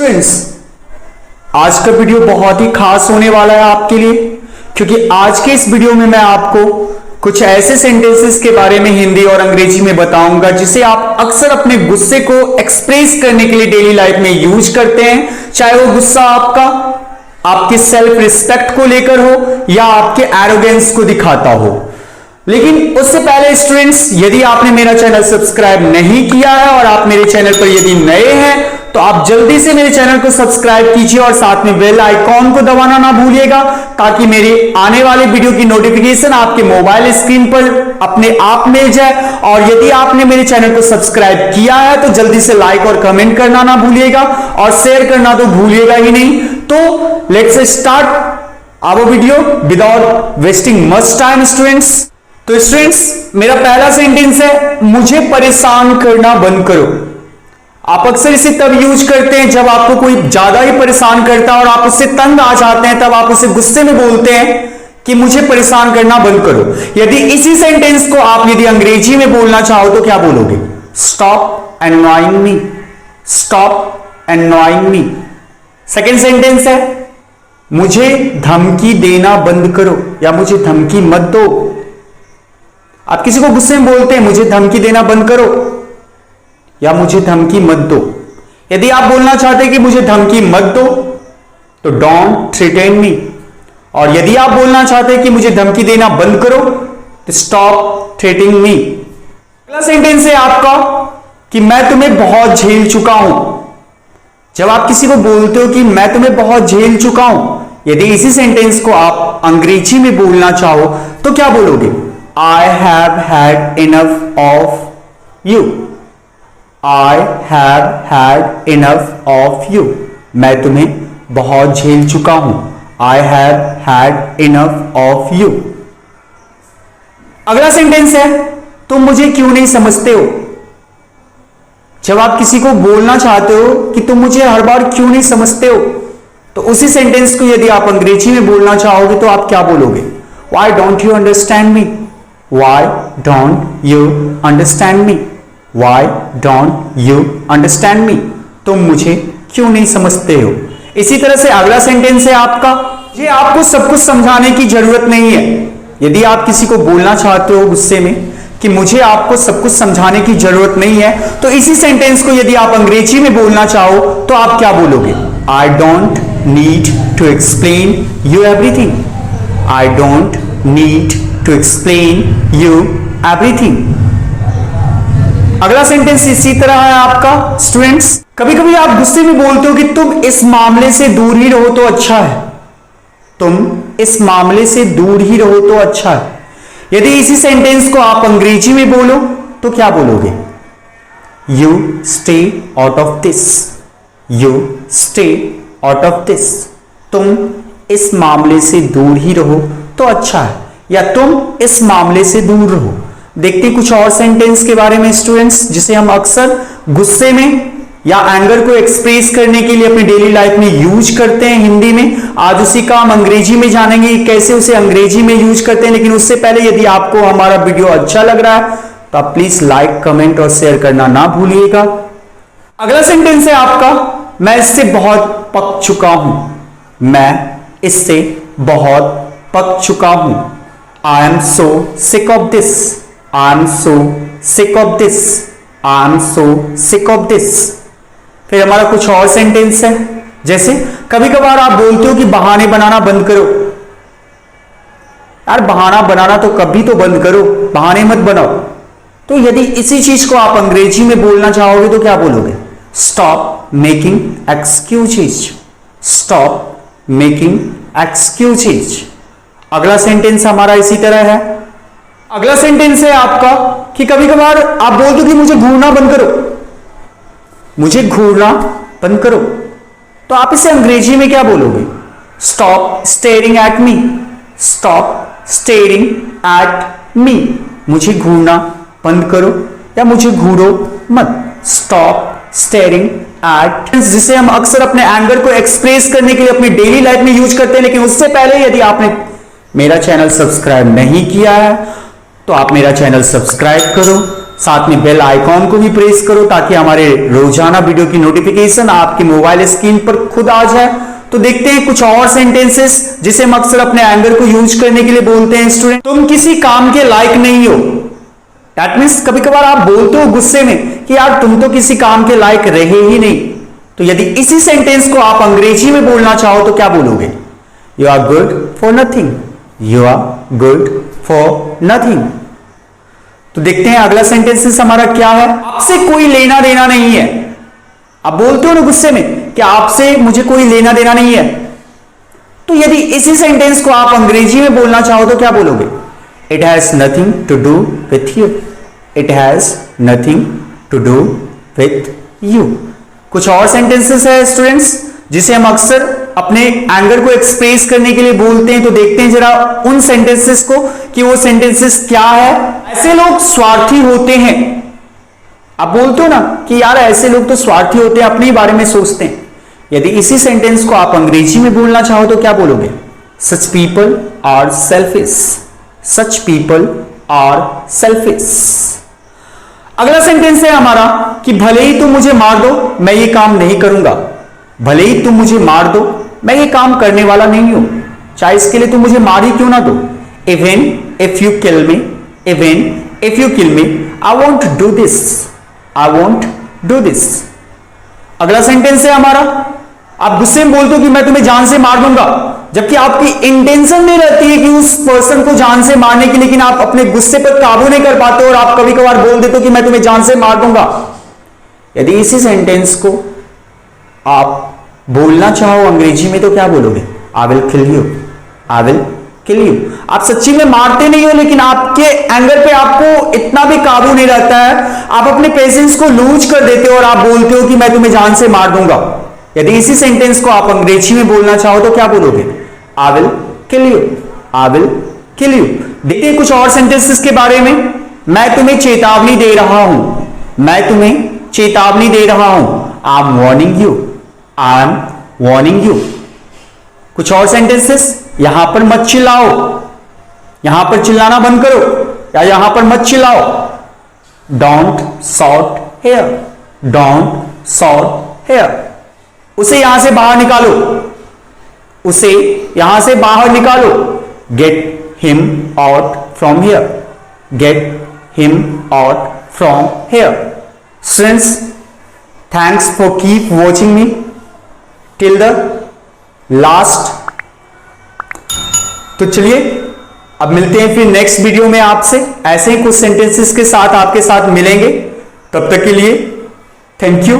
Friends, आज का video बहुत ही खास होने वाला है आपके लिए, क्योंकि आज के इस वीडियो में मैं आपको कुछ ऐसे सेंटेंसेस के बारे में हिंदी और अंग्रेजी में बताऊंगा जिसे आप अक्सर अपने गुस्से को एक्सप्रेस करने के लिए डेली लाइफ में यूज करते हैं। चाहे वो गुस्सा आपका आपके सेल्फ रिस्पेक्ट को लेकर हो या आपके एरोगेंस को दिखाता हो। लेकिन उससे पहले स्टूडेंट्स, यदि आपने मेरा चैनल सब्सक्राइब नहीं किया है और आप मेरे चैनल पर यदि नए हैं तो आप जल्दी से मेरे चैनल को सब्सक्राइब कीजिए और साथ में बेल आइकॉन को दबाना ना भूलिएगा, ताकि मेरे आने वाले वीडियो की नोटिफिकेशन आपके मोबाइल स्क्रीन पर अपने आप मिल जाए। और यदि आपने मेरे चैनल को सब्सक्राइब किया है तो जल्दी से लाइक और कमेंट करना ना भूलिएगा और शेयर करना तो भूलिएगा ही नहीं। तो let's start our video without wasting much time students. तो स्टूडेंट्स, मेरा पहला सेंटेंस है, मुझे परेशान करना बंद करो। आप अक्सर इसे तब यूज करते हैं जब आपको कोई ज्यादा ही परेशान करता है और आप उससे तंग आ जाते हैं, तब आप उसे गुस्से में बोलते हैं कि मुझे परेशान करना बंद करो। यदि इसी सेंटेंस को आप यदि अंग्रेजी में बोलना चाहो तो क्या बोलोगे? स्टॉप एननॉइंग मी, स्टॉप एननॉइंग मी। सेकेंड सेंटेंस है, मुझे धमकी देना बंद करो या मुझे धमकी मत दो। आप किसी को गुस्से में बोलते हैं मुझे धमकी देना बंद करो या मुझे धमकी मत दो। यदि आप बोलना चाहते हैं कि मुझे धमकी मत दो तो डोंट थ्रेटन मी, और यदि आप बोलना चाहते हैं कि मुझे धमकी देना बंद करो तो स्टॉप थ्रेटनिंग मी। अगला सेंटेंस है आपका कि मैं तुम्हें बहुत झेल चुका हूं। जब आप किसी को बोलते हो कि मैं तुम्हें बहुत झेल चुका हूं, यदि इसी सेंटेंस को आप अंग्रेजी में बोलना चाहो तो क्या बोलोगे? I have had enough of you. I have had enough of you. मैं तुम्हें बहुत झेल चुका हूं। I have had enough of you. अगला सेंटेंस है, तुम मुझे क्यों नहीं समझते हो। जब आप किसी को बोलना चाहते हो कि तुम मुझे हर बार क्यों नहीं समझते हो, तो उसी सेंटेंस को यदि आप अंग्रेजी में बोलना चाहोगे तो आप क्या बोलोगे? Why don't you understand me? Why don't you understand me? Why don't you understand me? तुम मुझे क्यों नहीं समझते हो। इसी तरह से अगला सेंटेंस है आपका, ये आपको सब कुछ समझाने की जरूरत नहीं है। यदि आप किसी को बोलना चाहते हो गुस्से में कि मुझे आपको सब कुछ समझाने की जरूरत नहीं है, तो इसी सेंटेंस को यदि आप अंग्रेजी में बोलना चाहो तो आप क्या बोलोगे? I don't need to explain you everything. I don't need to explain you everything. अगला सेंटेंस इसी तरह है आपका स्टूडेंट्स, कभी कभी आप गुस्से में बोलते हो कि तुम इस मामले से दूर ही रहो तो अच्छा है। तुम इस मामले से दूर ही रहो तो अच्छा है। यदि इसी सेंटेंस को आप अंग्रेजी में बोलो तो क्या बोलोगे? You stay out of this. You stay out of this. तुम इस मामले से दूर ही रहो तो अच्छा है, या तुम इस मामले से दूर रहो। देखते कुछ और सेंटेंस के बारे में स्टूडेंट्स, जिसे हम अक्सर गुस्से में या एंगर को एक्सप्रेस करने के लिए अपनी डेली लाइफ में यूज करते हैं हिंदी में। आज उसी का हम अंग्रेजी में जानेंगे कैसे उसे अंग्रेजी में यूज करते हैं। लेकिन उससे पहले यदि आपको हमारा वीडियो अच्छा लग रहा है तो आप प्लीज लाइक, कमेंट और शेयर करना ना भूलिएगा। अगला सेंटेंस है आपका, मैं इससे बहुत पक चुका हूं। मैं इससे बहुत पक चुका हूं। I am so sick of this. I am so sick of this. I am so sick of this. फिर हमारा कुछ और सेंटेंस है, जैसे कभी कभार आप बोलते हो कि बहाने बनाना बंद करो। यार बहाना बनाना तो कभी तो बंद करो, बहाने मत बनाओ। तो यदि इसी चीज को आप अंग्रेजी में बोलना चाहोगे तो क्या बोलोगे? Stop making excuses. Stop making excuses. अगला सेंटेंस हमारा इसी तरह है। अगला सेंटेंस है आपका कि कभी कभार आप बोलते हो कि मुझे घूरना बंद करो। मुझे घूरना बंद करो, तो आप इसे अंग्रेजी में क्या बोलोगे? Stop staring at me. Stop staring at me. मुझे घूरना बंद करो या मुझे घूरो मत। स्टॉप स्टेयरिंग एट, जिसे हम अक्सर अपने एंगर को एक्सप्रेस करने के लिए अपनी डेली लाइफ में यूज करते हैं। लेकिन उससे पहले यदि आपने मेरा चैनल सब्सक्राइब नहीं किया है तो आप मेरा चैनल सब्सक्राइब करो, साथ में बेल आइकॉन को भी प्रेस करो ताकि हमारे रोजाना वीडियो की नोटिफिकेशन आपके मोबाइल स्क्रीन पर खुद आ जाए। तो देखते हैं कुछ और सेंटेंसेस जिसे हम अक्सर अपने एंगर को यूज करने के लिए बोलते हैं। स्टूडेंट, तुम किसी काम के लायक नहीं हो। दैट मीन्स कभी कभार आप बोलते हो गुस्से में कि यार तुम तो किसी काम के लायक रहे ही नहीं। तो यदि इसी सेंटेंस को आप अंग्रेजी में बोलना चाहो तो क्या बोलोगे? You are good for nothing. You are good for nothing. तो देखते हैं अगला सेंटेंस हमारा क्या है। आपसे कोई लेना देना नहीं है। आप बोलते हो ना गुस्से में कि आपसे मुझे कोई लेना देना नहीं है। तो यदि इसी सेंटेंस को आप अंग्रेजी में बोलना चाहो तो क्या बोलोगे? It has nothing to do with you. It has nothing to do with you. कुछ और सेंटेंसेस है स्टूडेंट्स जिसे हम अक्सर अपने एंगर को एक्सप्रेस करने के लिए बोलते हैं। तो देखते हैं जरा उन सेंटेंसेस को कि वो सेंटेंसेस क्या है। ऐसे लोग स्वार्थी होते हैं। आप बोलते हो ना कि यार ऐसे लोग तो स्वार्थी होते हैं, अपने ही बारे में सोचते हैं। यदि इसी सेंटेंस को आप अंग्रेजी में बोलना चाहो तो क्या बोलोगे? Such people are selfish. Such people are selfish. अगला सेंटेंस है हमारा कि भले ही तुम मुझे मार दो मैं ये काम नहीं करूंगा। भले ही तुम मुझे मार दो मैं ये काम करने वाला नहीं हूं, चाहे इसके लिए तुम मुझे मार ही क्यों ना दो। Even if you kill me, even if you kill me, I want do this. I want do this. अगला सेंटेंस है हमारा, आप गुस्से में बोलते हो कि मैं तुम्हें जान से मार दूंगा, जबकि आपकी इंटेंशन नहीं रहती है कि उस पर्सन को जान से मारने की, लेकिन आप अपने गुस्से पर काबू नहीं कर पाते और आप कभी कभार बोल देते हो कि मैं तुम्हें जान से मार दूंगा। यदि इसी सेंटेंस को आप बोलना चाहो अंग्रेजी में तो क्या बोलोगे? I will kill you. I will kill you. आप सच्ची में मारते नहीं हो, लेकिन आपके एंगर पे आपको इतना भी काबू नहीं रहता है, आप अपने पेशेंस को लूज कर देते हो और आप बोलते हो कि मैं तुम्हें जान से मार दूंगा। यदि इसी सेंटेंस को आप अंग्रेजी में बोलना चाहो तो क्या बोलोगे? I will kill you. I will kill you. देखिए कुछ और सेंटेंसेस के बारे में। मैं तुम्हें चेतावनी दे रहा हूं। मैं तुम्हें चेतावनी दे रहा हूं। I am warning you. I am warning you. कुछ और सेंटेंसेस, यहां पर मत चिल्लाओ। यहां पर चिल्लाना बंद करो, या यहां पर मत चिल्लाओ। Don't shout here. Don't shout here. उसे यहां से बाहर निकालो। उसे यहां से बाहर निकालो। Get him out from here. Get him out from here. Friends, thanks for keep watching me till the last. तो चलिए अब मिलते हैं फिर नेक्स्ट वीडियो में आपसे। ऐसे ही कुछ सेंटेंसेस के साथ आपके साथ मिलेंगे। तब तक के लिए थैंक यू।